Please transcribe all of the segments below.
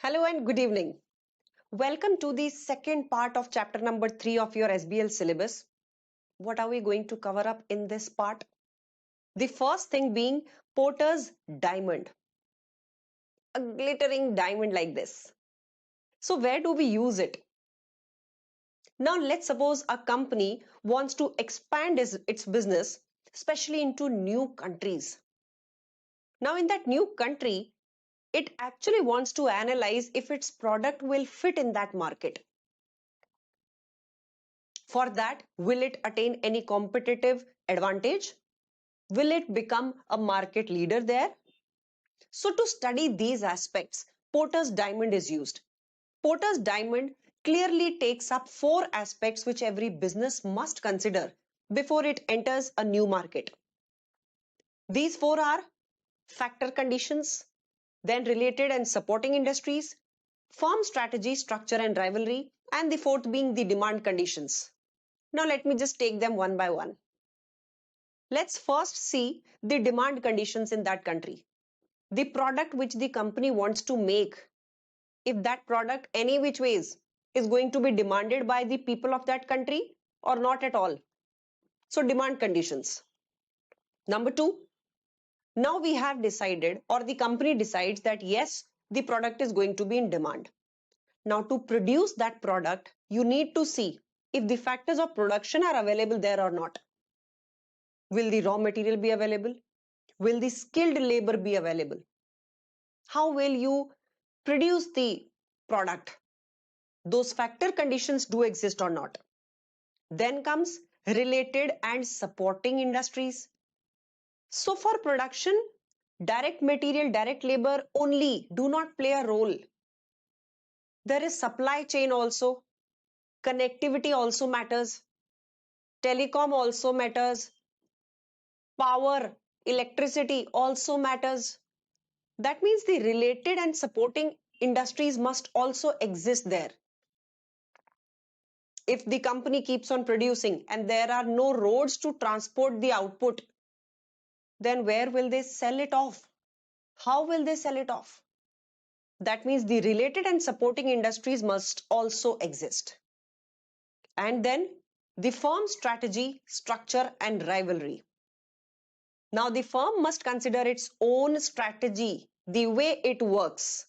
Hello and good evening. Welcome to the second part of chapter number 3 of your SBL syllabus. What are we going to cover up in this part? The first thing being Porter's diamond. A glittering diamond like this. So where do we use it? Now let's suppose a company wants to expand its business, especially into new countries. Now in that new country, it actually wants to analyze if its product will fit in that market. For that, will it attain any competitive advantage? Will it become a market leader there? So to study these aspects, Porter's diamond is used. Porter's diamond clearly takes up 4 aspects which every business must consider before it enters a new market. These 4 are factor conditions, then related and supporting industries, firm strategy, structure and rivalry, and the fourth being the demand conditions. Now let me just take them one by one. Let's first see the demand conditions in that country. The product which the company wants to make, if that product any which ways is going to be demanded by the people of that country or not at all. So demand conditions. Number 2, now we have decided or the company decides that yes, the product is going to be in demand. Now to produce that product, you need to see if the factors of production are available there or not. Will the raw material be available? Will the skilled labor be available? How will you produce the product? Those factor conditions do exist or not. Then comes related and supporting industries. So for production, direct material, direct labor only do not play a role. There is supply chain also. Connectivity also matters. Telecom also matters. Power, electricity also matters. That means the related and supporting industries must also exist there. If the company keeps on producing and there are no roads to transport the output, then where will they sell it off? How will they sell it off? That means the related and supporting industries must also exist. And then the firm strategy, structure and rivalry. Now the firm must consider its own strategy, the way it works,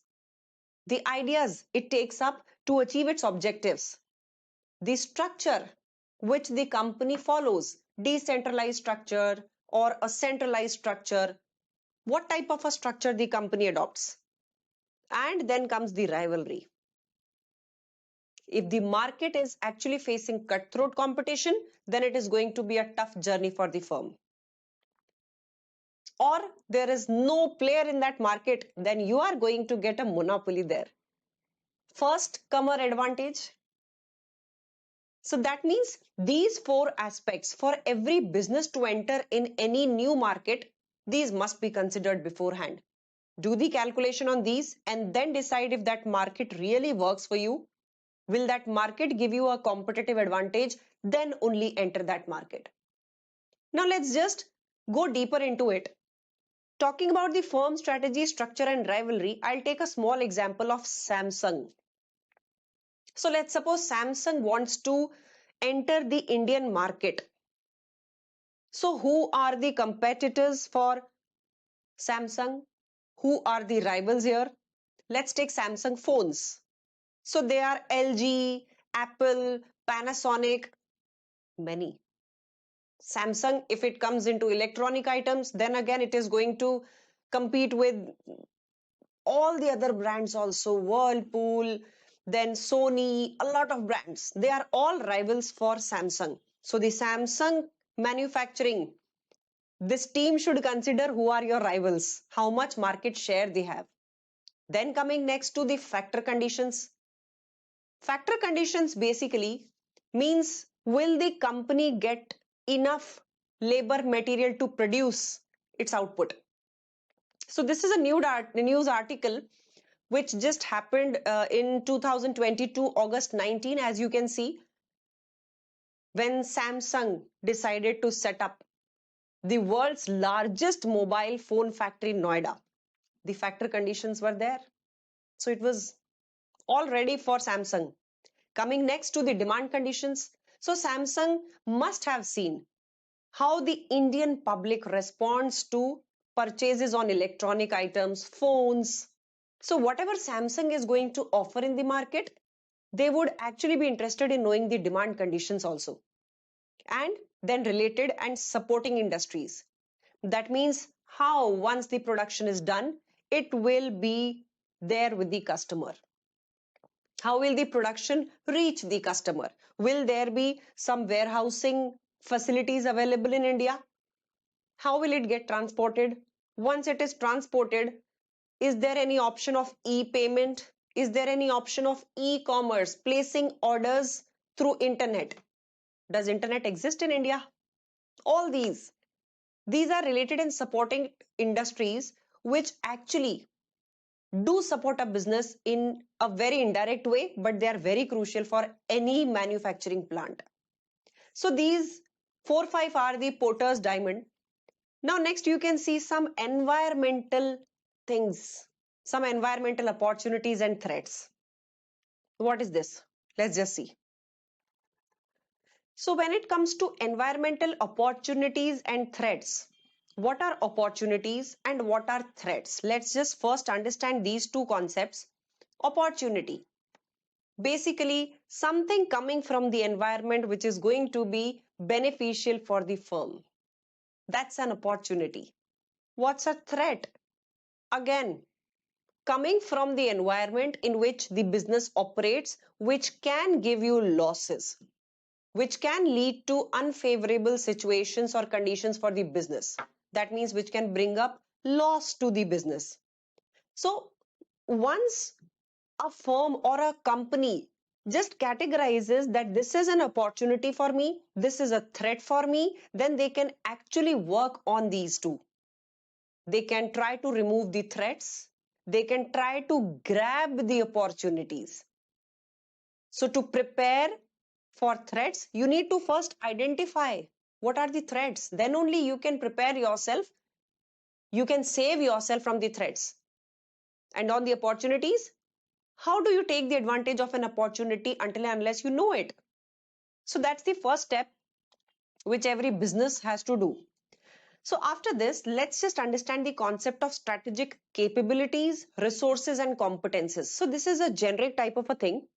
the ideas it takes up to achieve its objectives, the structure which the company follows, decentralized structure or a centralized structure, what type of a structure the company adopts. And then comes the rivalry. If the market is actually facing cutthroat competition, then it is going to be a tough journey for the firm. Or there is no player in that market, then you are going to get a monopoly there. First comer advantage. So that means these 4 aspects for every business to enter in any new market, these must be considered beforehand. Do the calculation on these and then decide if that market really works for you. Will that market give you a competitive advantage? Then only enter that market. Now let's just go deeper into it. Talking about the firm strategy, structure and rivalry, I'll take a small example of Samsung. So let's suppose Samsung wants to enter the Indian market. So who are the competitors for Samsung? Who are the rivals here? Let's take Samsung phones. So they are LG, Apple, Panasonic, many. Samsung, if it comes into electronic items, then again it is going to compete with all the other brands also, Whirlpool, then Sony, a lot of brands. They are all rivals for Samsung. So the Samsung manufacturing, this team should consider who are your rivals, how much market share they have. Then coming next to the factor conditions. Factor conditions basically means, will the company get enough labor material to produce its output? So this is a news article which just happened in 2022 August 19, as you can see, when Samsung decided to set up the world's largest mobile phone factory in Noida. The factor conditions were there. So it was all ready for Samsung. Coming next to the demand conditions. So Samsung must have seen how the Indian public responds to purchases on electronic items, phones. So whatever Samsung is going to offer in the market, they would actually be interested in knowing the demand conditions also. And then related and supporting industries. That means how once the production is done, it will be there with the customer. How will the production reach the customer? Will there be some warehousing facilities available in India? How will it get transported? Once it is transported, is there any option of e-payment? Is there any option of e-commerce, placing orders through internet? Does internet exist in India? All these are related and supporting industries which actually do support a business in a very indirect way, but they are very crucial for any manufacturing plant. So these 4-5 are the Porter's diamond. Now next you can see some environmental things, some environmental opportunities and threats. What is this? Let's just see. So when it comes to environmental opportunities and threats, what are opportunities and what are threats? Let's just first understand these two concepts. Opportunity. Basically, something coming from the environment which is going to be beneficial for the firm. That's an opportunity. What's a threat? Again, coming from the environment in which the business operates, which can give you losses, which can lead to unfavorable situations or conditions for the business. That means which can bring up loss to the business. So once a firm or a company just categorizes that this is an opportunity for me, this is a threat for me, then they can actually work on these two. They can try to remove the threats. They can try to grab the opportunities. So to prepare for threats, you need to first identify what are the threats. Then only you can prepare yourself. You can save yourself from the threats. And on the opportunities, how do you take the advantage of an opportunity until and unless you know it? So that's the first step which every business has to do. So after this, let's just understand the concept of strategic capabilities, resources and competences. So this is a generic type of a thing.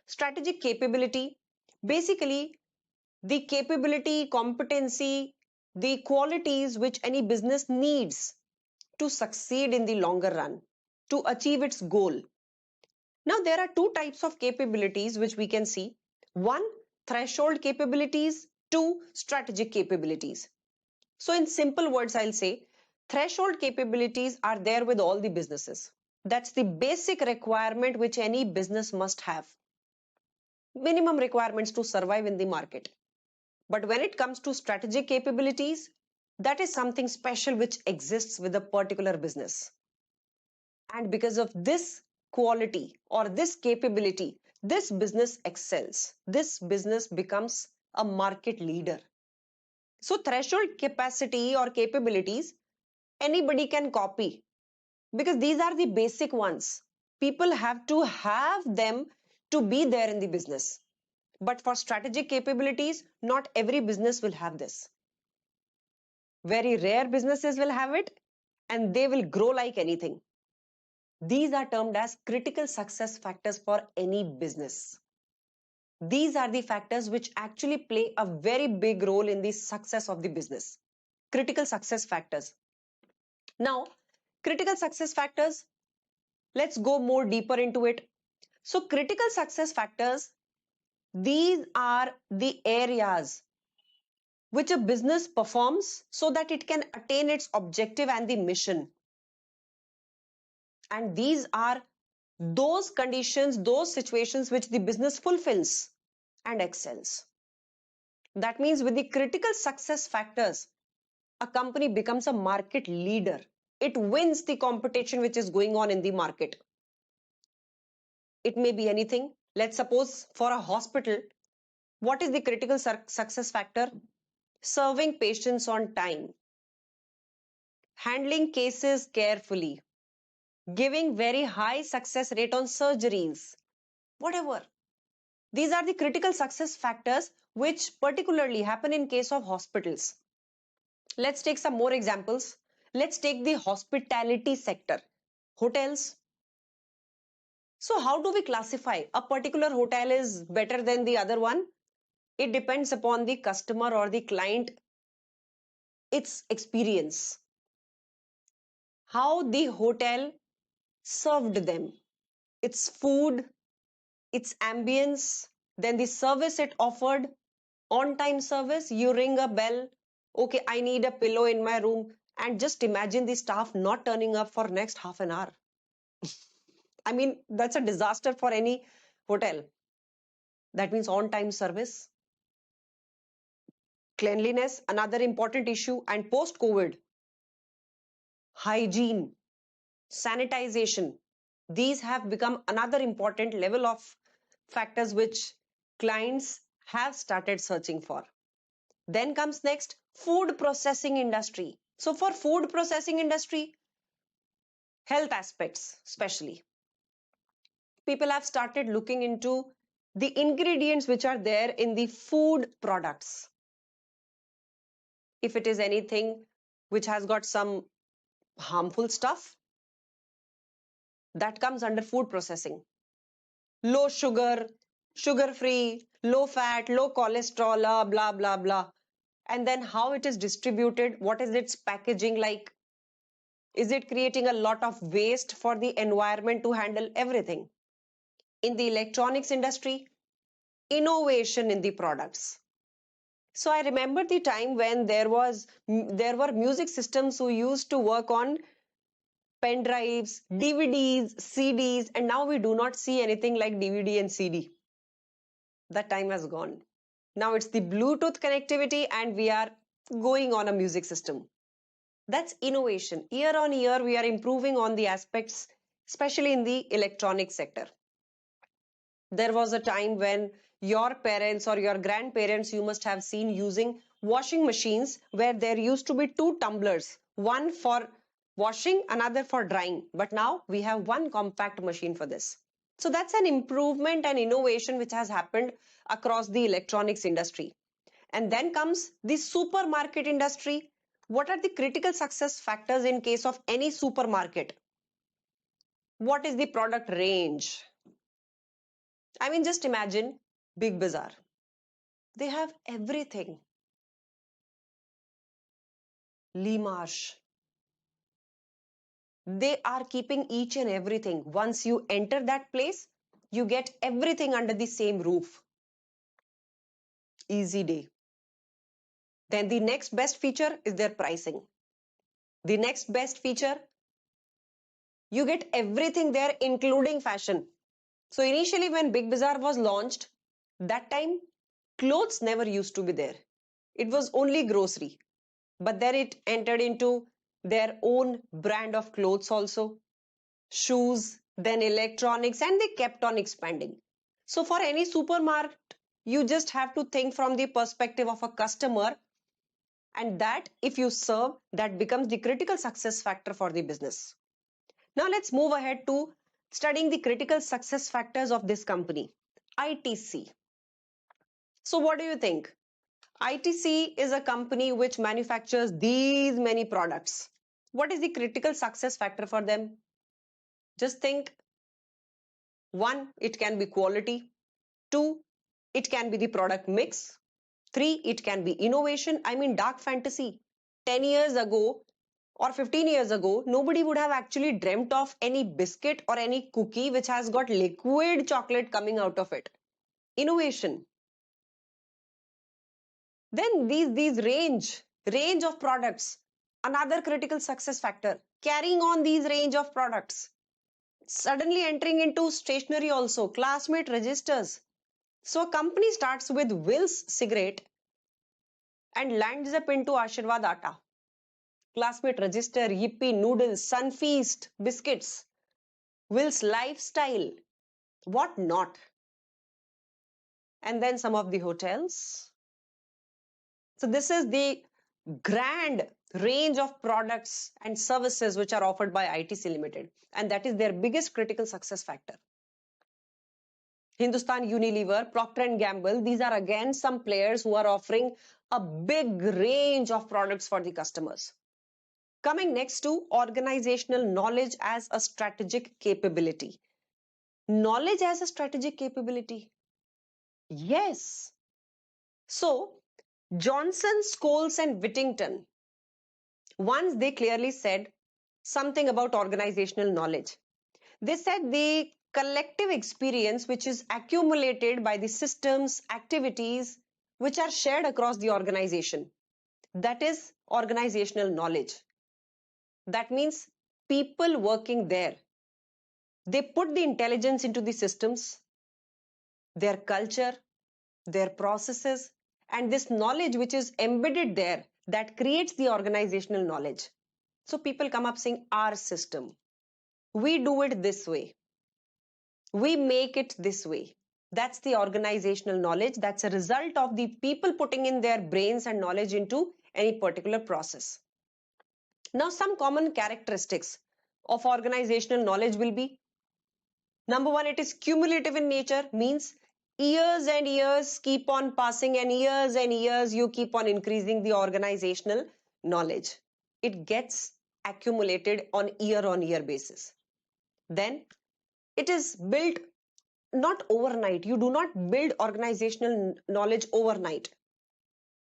Strategic capability, basically the capability, competency, the qualities which any business needs to succeed in the longer run, to achieve its goal. Now there are two types of capabilities which we can see. One, threshold capabilities. Two, strategic capabilities. So in simple words, I'll say threshold capabilities are there with all the businesses. That's the basic requirement which any business must have. Minimum requirements to survive in the market. But when it comes to strategic capabilities, that is something special which exists with a particular business. And because of this quality or this capability, this business excels. This business becomes a market leader. So threshold capacity or capabilities, anybody can copy because these are the basic ones. People have to have them to be there in the business. But for strategic capabilities, not every business will have this. Very rare businesses will have it and they will grow like anything. These are termed as critical success factors for any business. These are the factors which actually play a very big role in the success of the business. Critical success factors. Now, critical success factors, let's go more deeper into it. So, critical success factors, these are the areas which a business performs so that it can attain its objective and the mission. And these are those conditions, those situations which the business fulfills and excels. That means with the critical success factors, a company becomes a market leader. It wins the competition which is going on in the market. It may be anything. Let's suppose for a hospital, what is the critical success factor? Serving patients on time, handling cases carefully, giving very high success rate on surgeries, whatever. These are the critical success factors which particularly happen in case of hospitals. Let's take some more examples. Let's take the hospitality sector. Hotels. So how do we classify a particular hotel is better than the other one? It depends upon the customer or the client, its experience, how the hotel served them, its food, its ambience, then the service it offered, on-time service. You ring a bell, okay, I need a pillow in my room, and just imagine the staff not turning up for next half an hour. I mean, that's a disaster for any hotel. That means on-time service. Cleanliness, another important issue, and post-COVID, hygiene, sanitization. These have become another important level of factors which clients have started searching for. Then comes next, food processing industry. So for food processing industry, health aspects especially, people have started looking into the ingredients which are there in the food products. If it is anything which has got some harmful stuff, that comes under food processing. Low sugar, sugar free, low fat, low cholesterol, blah blah blah. And then how it is distributed, what is its packaging like, is it creating a lot of waste for the environment to handle everything. In the electronics industry, innovation in the products. So I remember the time when there were music systems who used to work on pen drives, DVDs, CDs, and now we do not see anything like DVD and CD. That time has gone. Now it's the Bluetooth connectivity and we are going on a music system. That's innovation. Year on year, we are improving on the aspects, especially in the electronic sector. There was a time when your parents or your grandparents, you must have seen using washing machines where there used to be two tumblers, one for washing, another for drying. But now we have one compact machine for this. So that's an improvement and innovation which has happened across the electronics industry. And then comes the supermarket industry. What are the critical success factors in case of any supermarket? What is the product range? I mean, just imagine Big Bazaar. They have everything. Limash. They are keeping each and everything. Once you enter that place, you get everything under the same roof. Easy day. Then the next best feature is their pricing. The next best feature, you get everything there, including fashion. So initially when Big Bazaar was launched, that time clothes never used to be there. It was only grocery. But then it entered into their own brand of clothes also, shoes, then electronics, and they kept on expanding. So for any supermarket, you just have to think from the perspective of a customer, and that if you serve, that becomes the critical success factor for the business. Now let's move ahead to studying the critical success factors of this company, ITC. So what do you think? ITC is a company which manufactures these many products. What is the critical success factor for them? Just think. One, it can be quality. Two, it can be the product mix. Three, it can be innovation. I mean, dark fantasy. 10 years ago or 15 years ago, nobody would have actually dreamt of any biscuit or any cookie which has got liquid chocolate coming out of it. Innovation. Then these range of products, another critical success factor. Carrying on these range of products. Suddenly entering into stationery also, classmate registers. So a company starts with Will's cigarette and lands up into Ashirwad Atta, classmate register, Yippee noodles, Sunfeast biscuits, Will's lifestyle, what not. And then some of the hotels. So this is the grand range of products and services which are offered by ITC Limited, and that is their biggest critical success factor. Hindustan Unilever, Procter and Gamble, these are again some players who are offering a big range of products for the customers. Coming next to organizational knowledge as a strategic capability. Knowledge as a strategic capability. Yes. So, Johnson, Scholes and Whittington, once they clearly said something about organizational knowledge. They said the collective experience which is accumulated by the systems, activities which are shared across the organization. That is organizational knowledge. That means people working there, they put the intelligence into the systems, their culture, their processes, and this knowledge which is embedded there that creates the organizational knowledge. So people come up saying, our system, we do it this way, we make it this way. That's the organizational knowledge. That's a result of the people putting in their brains and knowledge into any particular process. Now, some common characteristics of organizational knowledge will be, number one, it is cumulative in nature, means years and years keep on passing and years you keep on increasing the organizational knowledge. It gets accumulated on year basis. Then it is built not overnight. You do not build organizational knowledge overnight.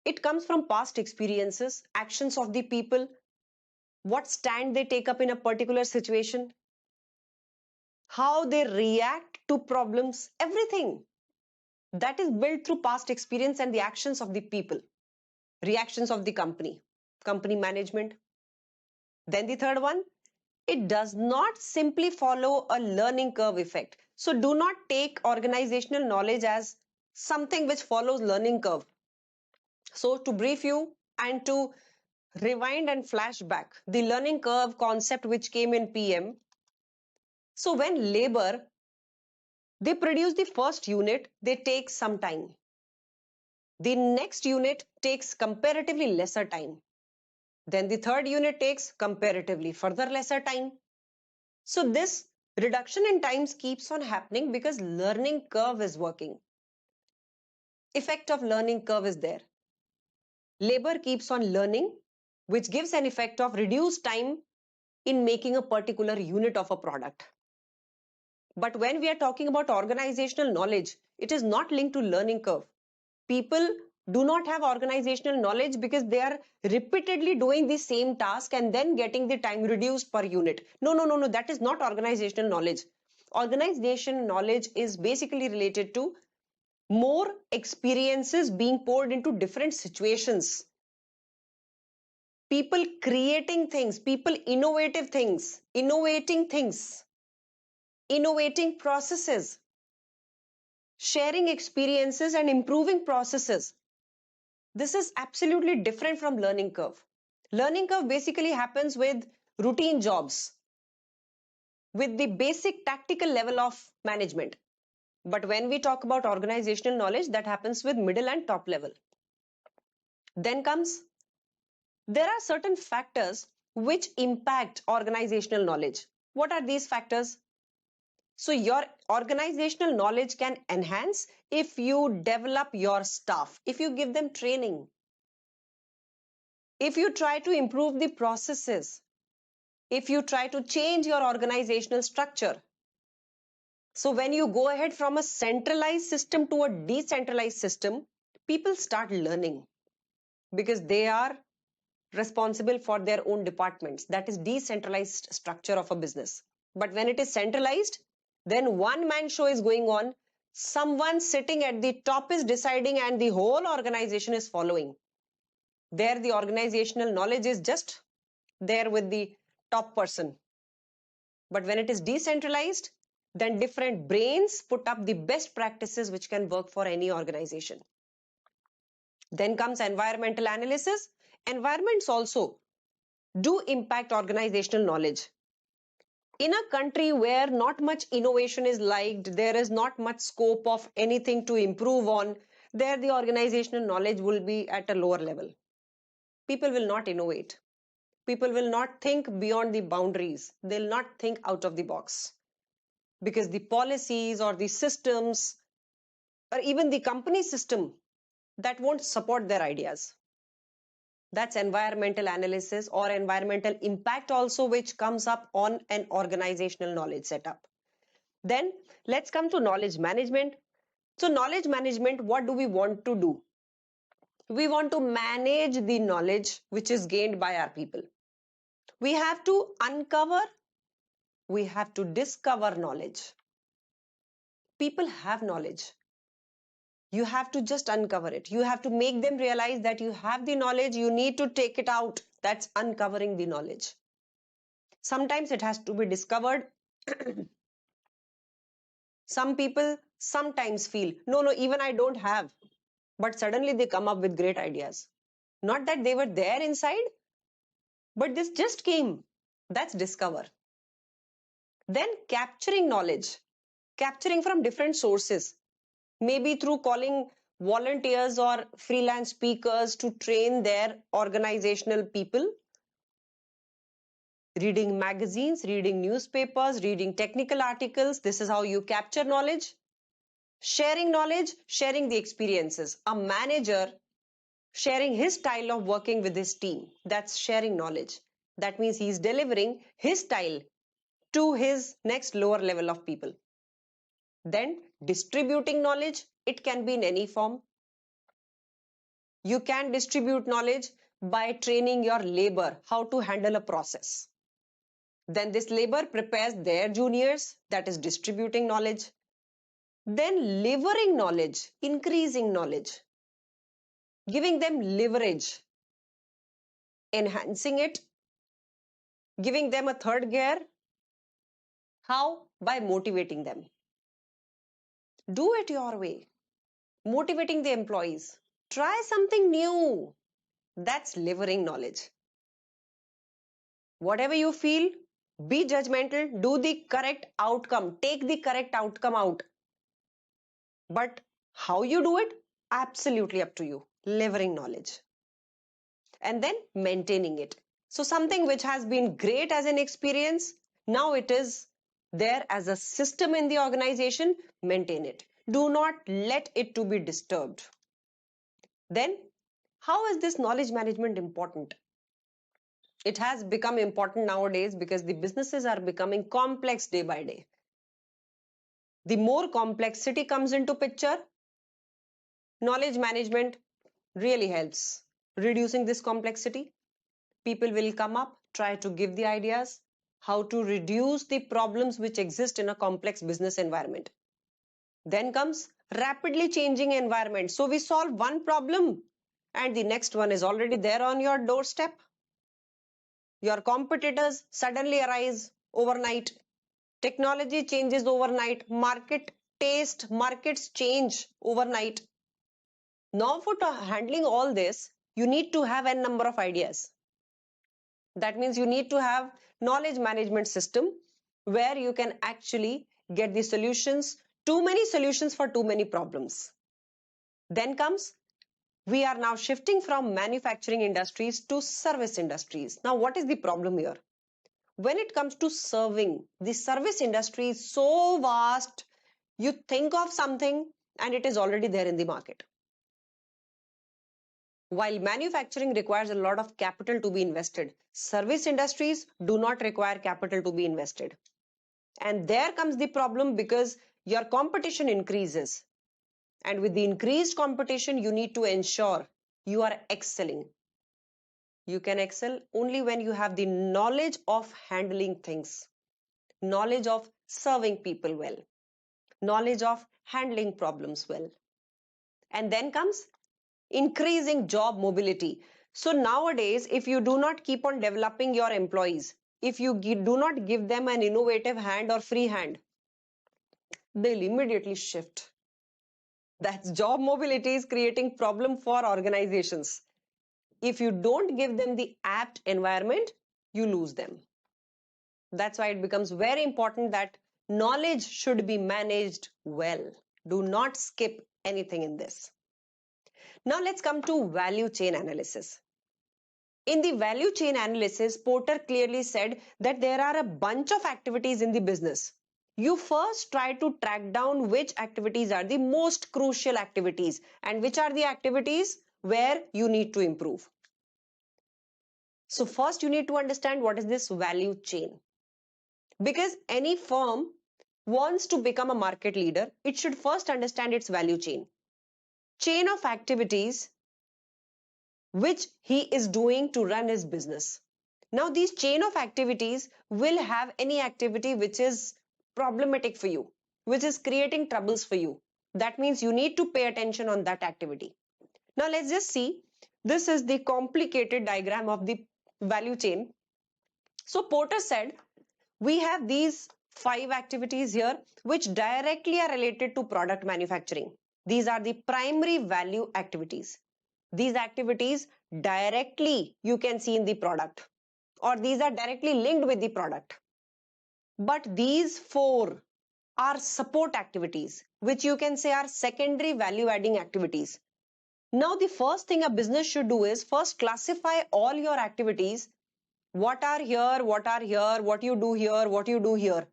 It comes from past experiences, actions of the people, what stand they take up in a particular situation, how they react to problems, everything that is built through past experience and the actions of the people, reactions of the company management. Then the third one, it does not simply follow a learning curve effect. So do not take organizational knowledge as something which follows learning curve. So to brief you and to rewind and flash back, the learning curve concept which came in PM. So when labor, they produce the first unit, they take some time. The next unit takes comparatively lesser time. Then the third unit takes comparatively further lesser time. So this reduction in times keeps on happening because learning curve is working. Effect of learning curve is there. Labor keeps on learning, which gives an effect of reduced time in making a particular unit of a product. But when we are talking about organizational knowledge, it is not linked to learning curve. People do not have organizational knowledge because they are repeatedly doing the same task and then getting the time reduced per unit. No. That is not organizational knowledge. Organizational knowledge is basically related to more experiences being poured into different situations. People creating things, people innovating things, innovating processes, sharing experiences and improving processes. This is absolutely different from learning curve. Learning curve basically happens with routine jobs, with the basic tactical level of management. But when we talk about organizational knowledge, that happens with middle and top level. Then comes, there are certain factors which impact organizational knowledge. What are these factors? So your organizational knowledge can enhance if you develop your staff, if you give them training, if you try to improve the processes, if you try to change your organizational structure. So when you go ahead from a centralized system to a decentralized system, people start learning because they are responsible for their own departments. That is decentralized structure of a business. But when it is centralized, then one man show is going on. Someone sitting at the top is deciding and the whole organization is following. There the organizational knowledge is just there with the top person. But when it is decentralized, then different brains put up the best practices which can work for any organization. Then comes environmental analysis. Environments also do impact organizational knowledge. In a country where not much innovation is liked, there is not much scope of anything to improve on, there the organizational knowledge will be at a lower level. People will not innovate. People will not think beyond the boundaries. They'll not think out of the box. Because the policies or the systems or even the company system that won't support their ideas. That's environmental analysis or environmental impact also, which comes up on an organizational knowledge setup. Then let's come to knowledge management. So knowledge management, what do we want to do? We want to manage the knowledge which is gained by our people. We have to uncover, we have to discover knowledge. People have knowledge. You have to just uncover it. You have to make them realize that you have the knowledge, you need to take it out. That's uncovering the knowledge. Sometimes it has to be discovered. Some people sometimes feel, no, even I don't have. But suddenly they come up with great ideas. Not that they were there inside, but this just came. That's discover. Then capturing knowledge, capturing from different sources, maybe through calling volunteers or freelance speakers to train their organizational people, reading magazines, reading newspapers, reading technical articles. This is how you capture knowledge. Sharing knowledge, sharing the experiences. A manager sharing his style of working with his team, that's sharing knowledge. That means he's delivering his style to his next lower level of people. Then distributing knowledge, it can be in any form. You can distribute knowledge by training your labor how to handle a process. Then this labor prepares their juniors, that is distributing knowledge. Then levering knowledge, increasing knowledge, giving them leverage, enhancing it, giving them a third gear. How? By motivating them. Do it your way. Motivating the employees. Try something new. That's levering knowledge. Whatever you feel, be judgmental, do the correct outcome, take the correct outcome out. But how you do it? Absolutely up to you. Levering knowledge. And then maintaining it. So something which has been great as an experience, now it is there as a system in the organization, maintain it. Do not let it to be disturbed. Then, how is this knowledge management important? It has become important nowadays because the businesses are becoming complex day by day. The more complexity comes into picture, knowledge management really helps reducing this complexity. People will come up, try to give the ideas, how to reduce the problems which exist in a complex business environment. Then comes rapidly changing environment. So we solve one problem and the next one is already there on your doorstep. Your competitors suddenly arise overnight. Technology changes overnight. Market taste, markets change overnight. Now for handling all this, you need to have a number of ideas. That means you need to have knowledge management system where you can actually get the solutions, too many solutions for too many problems. Then comes, we are now shifting from manufacturing industries to service industries. Now, what is the problem here? When it comes to serving, the service industry is so vast, you think of something and it is already there in the market. While manufacturing requires a lot of capital to be invested, service industries do not require capital to be invested. And there comes the problem because your competition increases. And with the increased competition, you need to ensure you are excelling. You can excel only when you have the knowledge of handling things, knowledge of serving people well, knowledge of handling problems well. And then comes increasing job mobility. So nowadays, if you do not keep on developing your employees, if you do not give them an innovative hand or free hand, they'll immediately shift. That's job mobility is creating problem for organizations. If you don't give them the apt environment, you lose them. That's why it becomes very important that knowledge should be managed well. Do not skip anything in this. Now let's come to value chain analysis. In the value chain analysis, Porter clearly said that there are a bunch of activities in the business. you first try to track down which activities are the most crucial activities and which are the activities where you need to improve. So first you need to understand what is this value chain. Because any firm wants to become a market leader, it should first understand its value chain. Chain of activities which he is doing to run his business. Now, these chain of activities will have any activity which is problematic for you, which is creating troubles for you. That means you need to pay attention on that activity. Now, let's just see. This is the complicated diagram of the value chain. So, Porter said, we have these 5 activities here which directly are related to product manufacturing. These are the primary value activities. These activities directly you can see in the product, or these are directly linked with the product. But these 4 are support activities, which you can say are secondary value adding activities. Now, the first thing a business should do is first classify all your activities. What are here, what you do here, what you do here.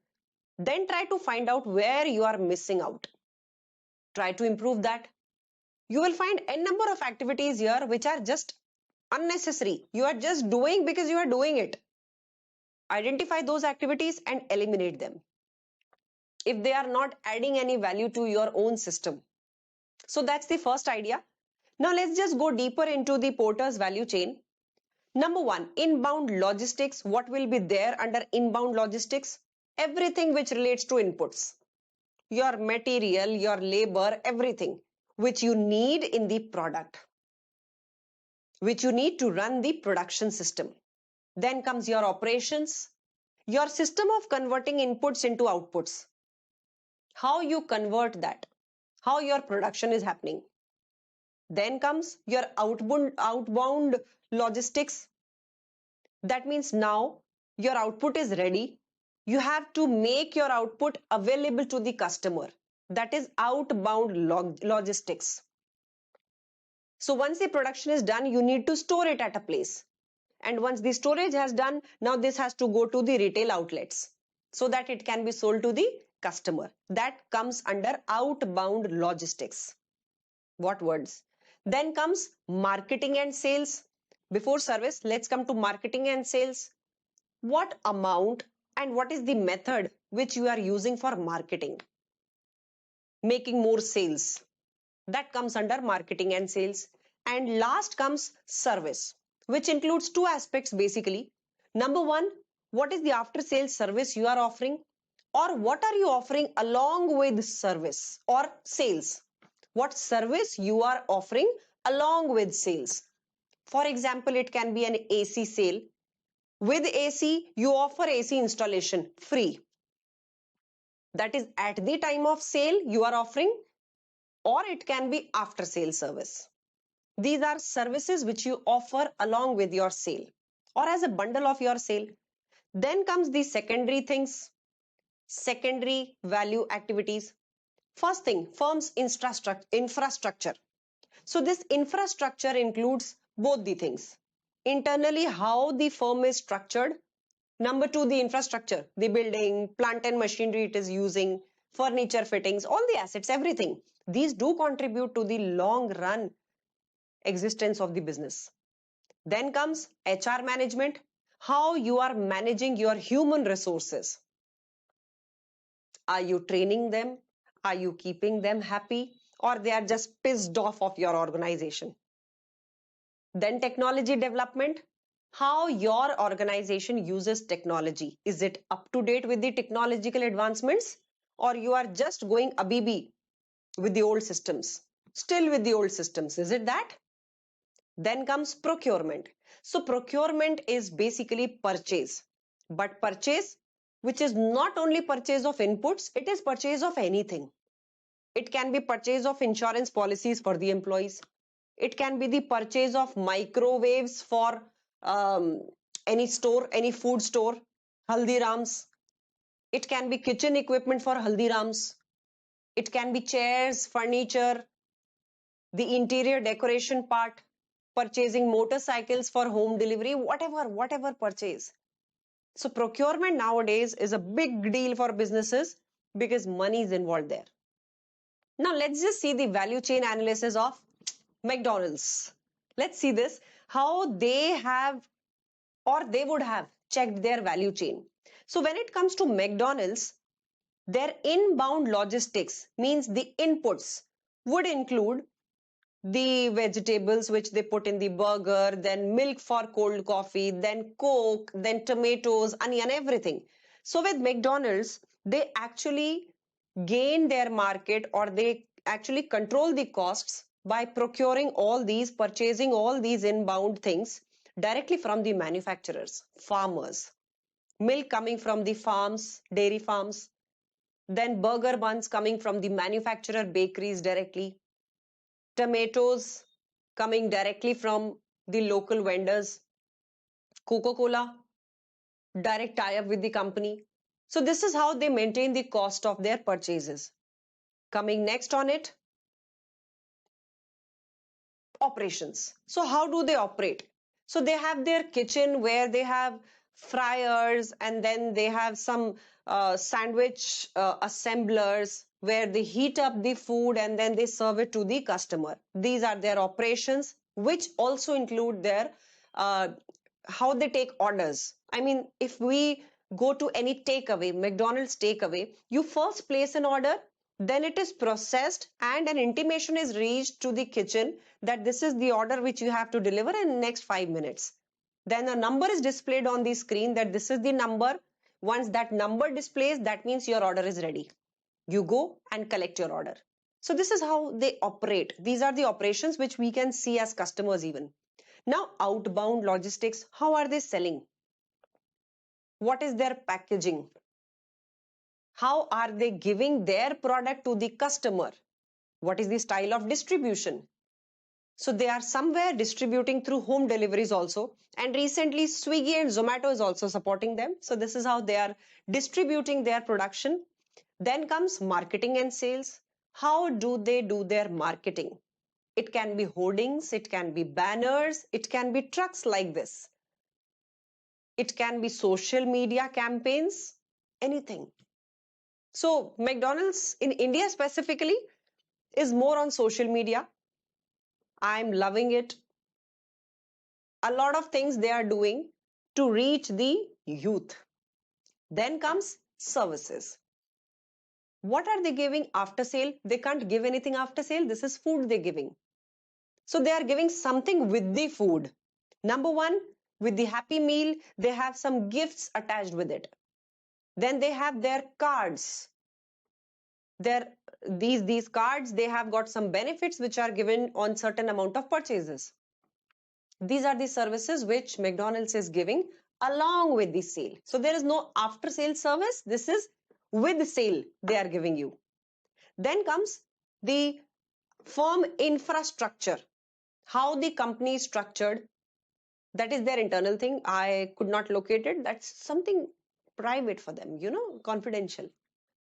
Then try to find out where you are missing out. Try to improve that. You will find a number of activities here which are just unnecessary. You are just doing because you are doing it. Identify those activities and eliminate them if they are not adding any value to your own system. So that's the first idea. Now let's just go deeper into the Porter's value chain. Number 1, inbound logistics. What will be there under inbound logistics? Everything which relates to inputs. Your material, your labor, everything which you need in the product, which you need to run the production system. Then comes your operations, your system of converting inputs into outputs. How you convert that, how your production is happening. Then comes your outbound logistics. That means now your output is ready. You have to make your output available to the customer. That is outbound logistics. So once the production is done, you need to store it at a place. And once the storage has done, now this has to go to the retail outlets so that it can be sold to the customer. That comes under outbound logistics. What words? Then comes marketing and sales. Before service, let's come to marketing and sales. What amount and what is the method which you are using for marketing? Making more sales. That comes under marketing and sales. And last comes service, which includes 2 aspects basically. Number 1, what is the after sales service you are offering, or what are you offering along with service or sales? What service you are offering along with sales? For example, it can be an AC sale. With AC, you offer AC installation free. That is at the time of sale you are offering, or it can be after sale service. These are services which you offer along with your sale or as a bundle of your sale. Then comes the secondary things, secondary value activities. First thing, firm's infrastructure. So this infrastructure includes both the things. Internally, how the firm is structured. Number 2, the infrastructure, the building, plant and machinery it is using, furniture fittings, all the assets, everything. These do contribute to the long run existence of the business. Then comes HR management, how you are managing your human resources. Are you training them? Are you keeping them happy? Or they are just pissed off of your organization? Then technology development, how your organization uses technology. Is it up to date with the technological advancements, or you are just going abibi with the old systems? Still with the old systems, is it that? Then comes procurement. So procurement is basically purchase, but purchase which is not only purchase of inputs, it is purchase of anything. It can be purchase of insurance policies for the employees. It can be the purchase of microwaves for any store, any food store, Haldirams. It can be kitchen equipment for Haldirams. It can be chairs, furniture, the interior decoration part, purchasing motorcycles for home delivery, whatever purchase. So procurement nowadays is a big deal for businesses because money is involved there. Now let's just see the value chain analysis of McDonald's. Let's see this, how they have or they would have checked their value chain. So when it comes to McDonald's, their inbound logistics means the inputs would include the vegetables which they put in the burger, then milk for cold coffee, then Coke, then tomatoes, onion, everything. So with McDonald's, they actually gain their market, or they actually control the costs by procuring all these, purchasing all these inbound things directly from the manufacturers, farmers. Milk coming from the farms, dairy farms, then burger buns coming from the manufacturer bakeries directly, tomatoes coming directly from the local vendors, Coca-Cola, direct tie-up with the company. So this is how they maintain the cost of their purchases. Coming next on it, operations. So how do they operate? So they have their kitchen where they have fryers, and then they have some sandwich assemblers where they heat up the food and then they serve it to the customer. These are their operations, which also include their how they take orders. I mean, if we go to any takeaway, McDonald's takeaway, you first place an order, then it is processed and an intimation is reached to the kitchen that this is the order which you have to deliver in the next 5 minutes. Then a number is displayed on the screen that this is the number. Once that number displays, that means your order is ready. You go and collect your order. So this is how they operate. These are the operations which we can see as customers even. Now, outbound logistics, how are they selling? What is their packaging? How are they giving their product to the customer? What is the style of distribution? So they are somewhere distributing through home deliveries also. And recently Swiggy and Zomato is also supporting them. So this is how they are distributing their production. Then comes marketing and sales. How do they do their marketing? It can be hoardings, it can be banners, it can be trucks like this. It can be social media campaigns, anything. So McDonald's in India specifically is more on social media. I'm loving it. A lot of things they are doing to reach the youth. Then comes services. What are they giving after sale? They can't give anything after sale. This is food they're giving. So they are giving something with the food. Number one, with the Happy Meal, they have some gifts attached with it. Then they have their cards. These cards, they have got some benefits which are given on certain amount of purchases. These are the services which McDonald's is giving along with the sale. So there is no after sale service. This is with sale they are giving you. Then comes the firm infrastructure. How the company is structured. That is their internal thing. I could not locate it. That's something private for them, confidential.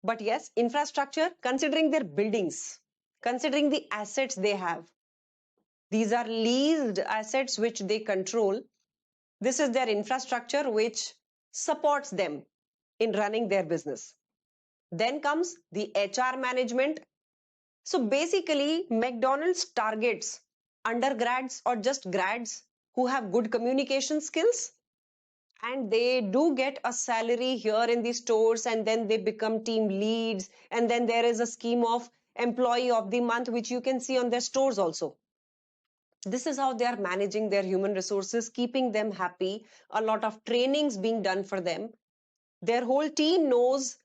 But yes, infrastructure, considering their buildings, considering the assets they have. These are leased assets which they control. This is their infrastructure which supports them in running their business. Then comes the HR management. So basically, McDonald's targets undergrads or just grads who have good communication skills, and they do get a salary here in the stores, and then they become team leads, and then there is a scheme of employee of the month which you can see on their stores also. This is how they are managing their human resources, keeping them happy. A lot of trainings being done for them. Their whole team knows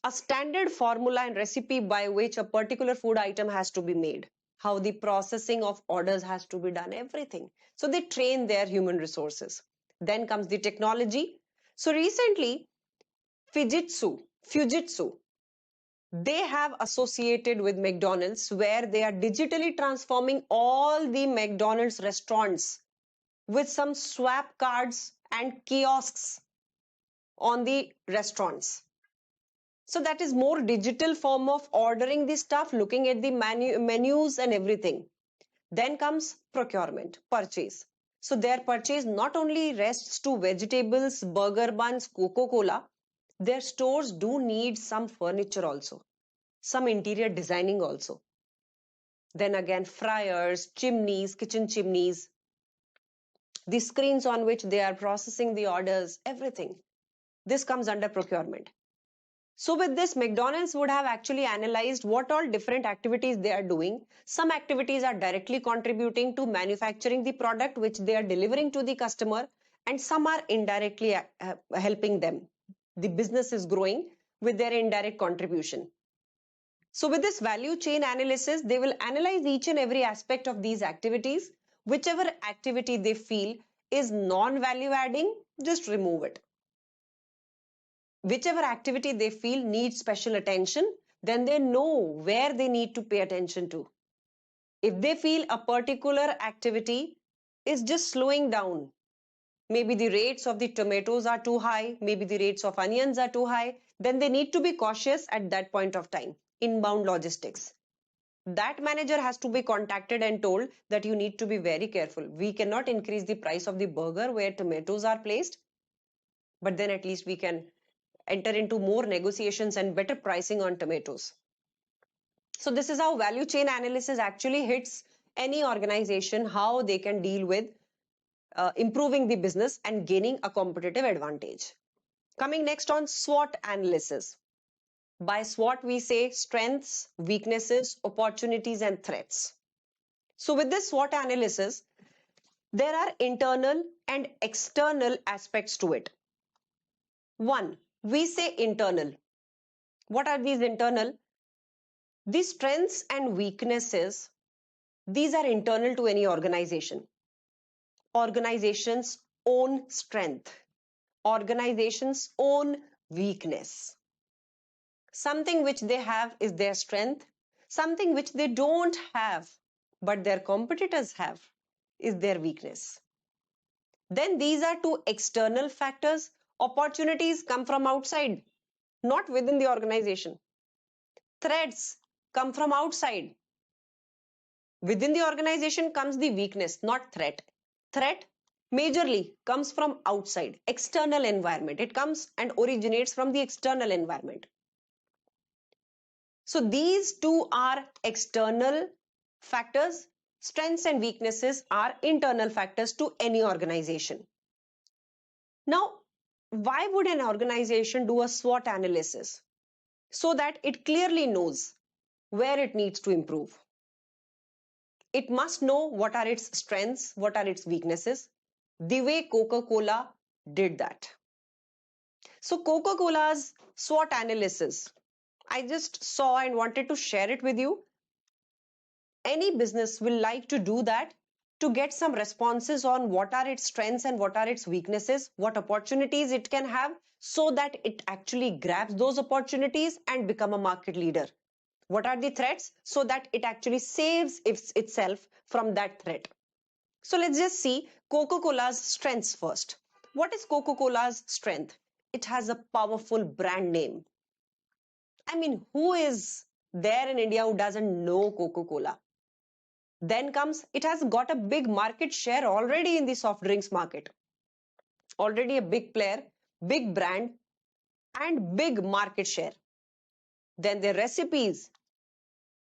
a standard formula and recipe by which a particular food item has to be made, how the processing of orders has to be done, everything. So they train their human resources. Then comes the technology. So recently, Fujitsu, they have associated with McDonald's, where they are digitally transforming all the McDonald's restaurants with some swap cards and kiosks on the restaurants. So that is more digital form of ordering the stuff, looking at the menus and everything. Then comes procurement, purchase. So their purchase not only rests to vegetables, burger buns, Coca-Cola. Their stores do need some furniture also, some interior designing also. Then again, fryers, chimneys, kitchen chimneys, the screens on which they are processing the orders, everything. This comes under procurement. So with this, McDonald's would have actually analyzed what all different activities they are doing. Some activities are directly contributing to manufacturing the product which they are delivering to the customer, and some are indirectly helping them. The business is growing with their indirect contribution. So with this value chain analysis, they will analyze each and every aspect of these activities. Whichever activity they feel is non-value adding, just remove it. Whichever activity they feel needs special attention, then they know where they need to pay attention to. If they feel a particular activity is just slowing down, maybe the rates of the tomatoes are too high, maybe the rates of onions are too high, then they need to be cautious at that point of time. Inbound logistics. That manager has to be contacted and told that you need to be very careful. We cannot increase the price of the burger where tomatoes are placed, but then at least we can enter into more negotiations and better pricing on tomatoes. So this is how value chain analysis actually hits any organization, how they can deal with improving the business and gaining a competitive advantage. Coming next on SWOT analysis. By SWOT, we say strengths, weaknesses, opportunities, and threats. So with this SWOT analysis, there are internal and external aspects to it. One, we say internal. What are these internal? These strengths and weaknesses, these are internal to any organization. Organizations' own strength, organizations' own weakness. Something which they have is their strength, something which they don't have but their competitors have is their weakness. Then these are two external factors. Opportunities come from outside, not within the organization. Threats come from outside. Within the organization comes the weakness, not threat. Threat majorly comes from outside, external environment. It comes and originates from the external environment. So these two are external factors. Strengths and weaknesses are internal factors to any organization. Now, why would an organization do a SWOT analysis? So that it clearly knows where it needs to improve. It must know what are its strengths, what are its weaknesses, the way Coca-Cola did that. So Coca-Cola's SWOT analysis, I just saw and wanted to share it with you. Any business will like to do that to get some responses on what are its strengths and what are its weaknesses, what opportunities it can have, so that it actually grabs those opportunities and become a market leader. What are the threats? So that it actually saves itself from that threat. So let's just see Coca-Cola's strengths first. What is Coca-Cola's strength? It has a powerful brand name. I mean, who is there in India who doesn't know Coca-Cola? Then comes, it has got a big market share already in the soft drinks market. Already a big player, big brand, and big market share. Then the recipes.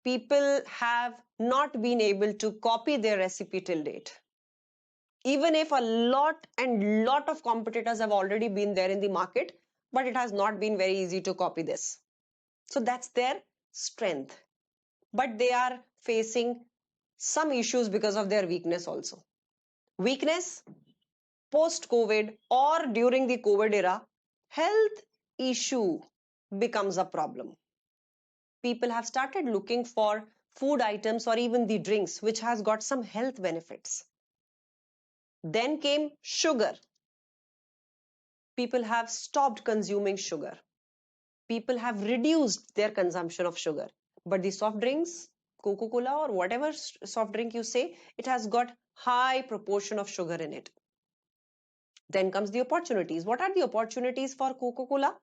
People have not been able to copy their recipe till date. Even if a lot of competitors have already been there in the market, but it has not been very easy to copy this. So that's their strength. But they are facing some issues because of their weakness also. Weakness, post-COVID or during the COVID era, health issue becomes a problem. People have started looking for food items or even the drinks which has got some health benefits. Then came sugar. People have stopped consuming sugar. People have reduced their consumption of sugar. But the soft drinks, Coca-Cola or whatever soft drink you say, it has got high proportion of sugar in it. Then comes the opportunities. What are the opportunities for Coca-Cola?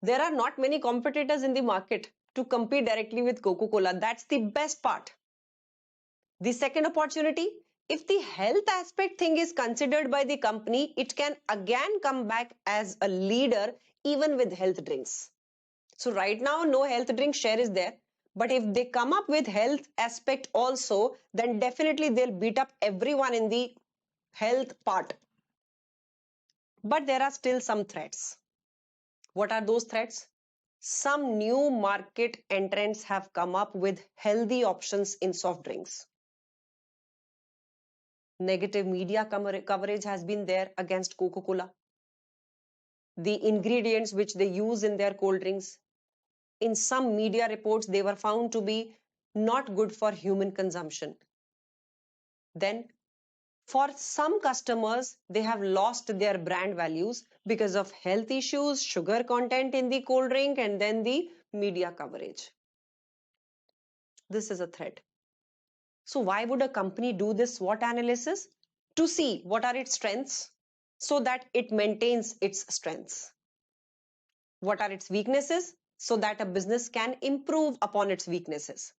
There are not many competitors in the market to compete directly with Coca-Cola. That's the best part. The second opportunity, if the health aspect thing is considered by the company, it can again come back as a leader even with health drinks. So right now, no health drink share is there. But if they come up with health aspect also, then definitely they'll beat up everyone in the health part. But there are still some threats. What are those threats? Some new market entrants have come up with healthy options in soft drinks. Negative media coverage has been there against Coca-Cola. The ingredients which they use in their cold drinks, in some media reports, they were found to be not good for human consumption. Then, for some customers, they have lost their brand values because of health issues, sugar content in the cold drink, and then the media coverage. This is a threat. So why would a company do this SWOT analysis? To see what are its strengths so that it maintains its strengths. What are its weaknesses so that a business can improve upon its weaknesses.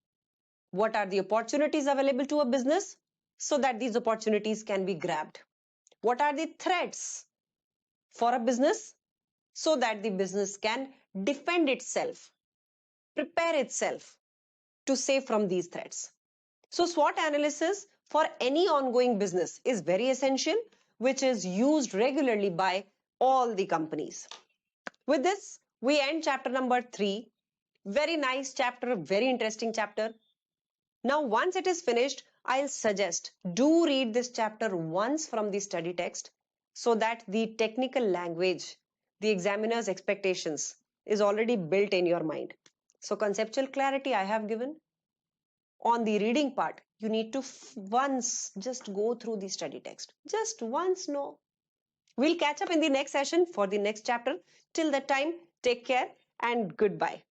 What are the opportunities available to a business so that these opportunities can be grabbed. What are the threats for a business so that the business can defend itself, prepare itself to save from these threats. So SWOT analysis for any ongoing business is very essential, which is used regularly by all the companies. With this, we end chapter number 3. Very nice chapter, very interesting chapter. Now, once it is finished, I'll suggest do read this chapter once from the study text so that the technical language, the examiner's expectations is already built in your mind. So conceptual clarity I have given. On the reading part, you need to once just go through the study text. Just once, no. We'll catch up in the next session for the next chapter. Till that time, take care and goodbye.